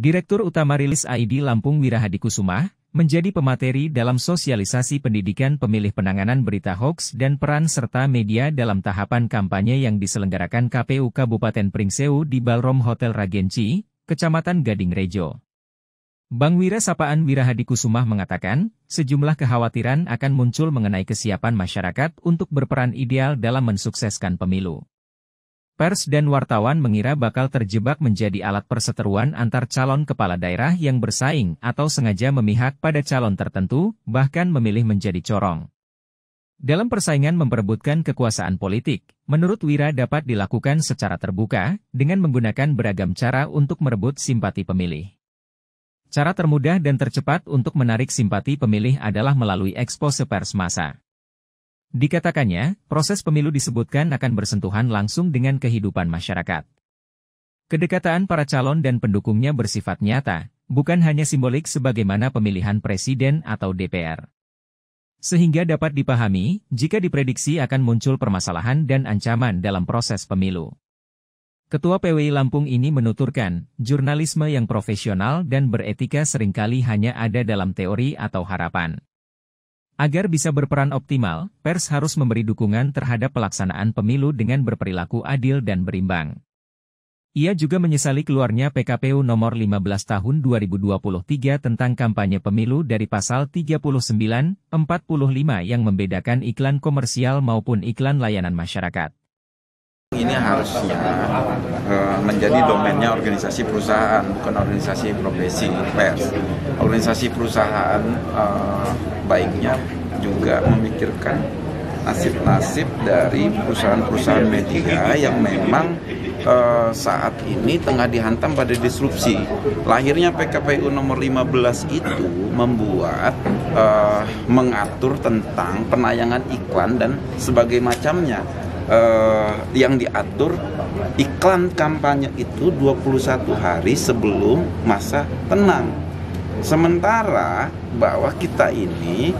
Direktur Utama Rilis ID Lampung Wirahadikusumah, menjadi pemateri dalam sosialisasi pendidikan pemilih penanganan berita hoaks dan peran serta media dalam tahapan kampanye yang diselenggarakan KPU Kabupaten Pringsewu di Ballroom Hotel Ragenci, Kecamatan Gading Rejo. Bang Wira Sapaan Wirahadikusumah mengatakan, sejumlah kekhawatiran akan muncul mengenai kesiapan masyarakat untuk berperan ideal dalam mensukseskan pemilu. Pers dan wartawan mengira bakal terjebak menjadi alat perseteruan antar calon kepala daerah yang bersaing atau sengaja memihak pada calon tertentu, bahkan memilih menjadi corong. Dalam persaingan memperebutkan kekuasaan politik, menurut Wira dapat dilakukan secara terbuka, dengan menggunakan beragam cara untuk merebut simpati pemilih. Cara termudah dan tercepat untuk menarik simpati pemilih adalah melalui ekspose pers massa. Dikatakannya, proses pemilu disebutkan akan bersentuhan langsung dengan kehidupan masyarakat. Kedekatan para calon dan pendukungnya bersifat nyata, bukan hanya simbolik sebagaimana pemilihan presiden atau DPR. Sehingga dapat dipahami, jika diprediksi akan muncul permasalahan dan ancaman dalam proses pemilu. Ketua PWI Lampung ini menuturkan, jurnalisme yang profesional dan beretika seringkali hanya ada dalam teori atau harapan. Agar bisa berperan optimal, pers harus memberi dukungan terhadap pelaksanaan pemilu dengan berperilaku adil dan berimbang. Ia juga menyesali keluarnya PKPU nomor 15 tahun 2023 tentang kampanye pemilu dari pasal 39-45 yang membedakan iklan komersial maupun iklan layanan masyarakat. Ini harusnya menjadi domainnya organisasi perusahaan, bukan organisasi profesi pers. Organisasi perusahaan baiknya juga memikirkan nasib-nasib dari perusahaan-perusahaan media yang memang saat ini tengah dihantam pada disrupsi. Lahirnya PKPU nomor 15 itu membuat mengatur tentang penayangan iklan dan sebagai macamnya. Yang diatur iklan kampanye itu 21 hari sebelum masa tenang. Sementara bahwa kita ini,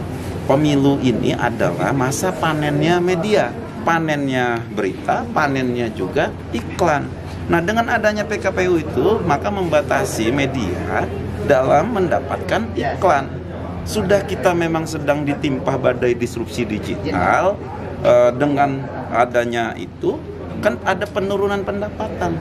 pemilu ini adalah masa panennya media, panennya berita, panennya juga iklan. Nah, dengan adanya PKPU itu, maka membatasi media dalam mendapatkan iklan. Sudah kita memang sedang ditimpa badai disrupsi digital, dengan adanya itu kan ada penurunan pendapatan,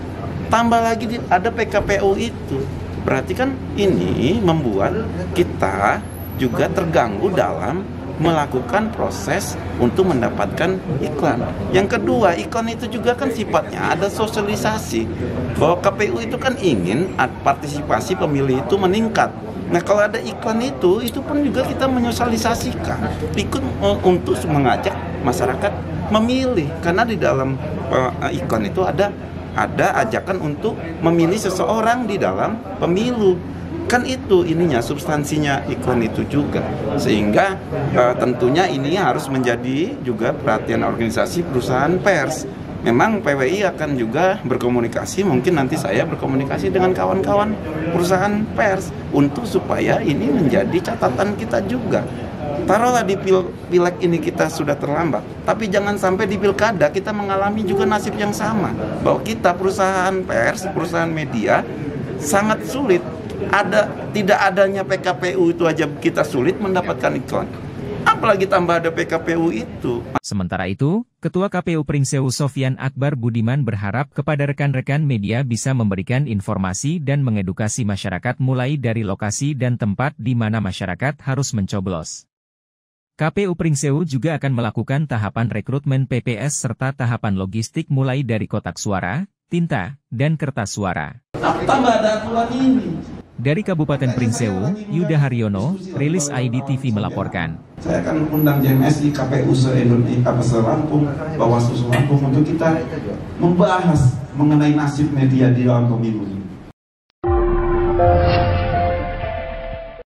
tambah lagi ada PKPU itu, berarti kan ini membuat kita juga terganggu dalam melakukan proses untuk mendapatkan iklan. Yang kedua, iklan itu juga kan sifatnya ada sosialisasi, bahwa KPU itu kan ingin partisipasi pemilih itu meningkat. Nah, kalau ada iklan itu pun juga kita menyosialisasikan ikut untuk mengajak masyarakat memilih, karena di dalam iklan itu ada ajakan untuk memilih seseorang di dalam pemilu. Kan itu ininya, substansinya iklan itu juga. Sehingga tentunya ini harus menjadi juga perhatian organisasi perusahaan pers. Memang PWI akan juga berkomunikasi, mungkin nanti saya berkomunikasi dengan kawan-kawan perusahaan pers untuk supaya ini menjadi catatan kita juga. Taruhlah di pileg ini kita sudah terlambat, tapi jangan sampai di pilkada kita mengalami juga nasib yang sama, bahwa kita perusahaan pers, perusahaan media sangat sulit. Tidak adanya PKPU itu aja kita sulit mendapatkan iklan, apalagi tambah ada PKPU itu. Sementara itu, Ketua KPU Pringsewu Sofyan Akbar Budiman berharap kepada rekan-rekan media bisa memberikan informasi dan mengedukasi masyarakat mulai dari lokasi dan tempat di mana masyarakat harus mencoblos. KPU Pringsewu juga akan melakukan tahapan rekrutmen PPS serta tahapan logistik mulai dari kotak suara, tinta, dan kertas suara. Tambah ada aturan ini. Dari Kabupaten Pringsewu, Yuda Haryono, Rilis ID TV melaporkan. Saya akan undang JMSI, KPU se-Lampung, Bawaslu Lampung untuk kita membahas mengenai nasib media di dalam pemilu.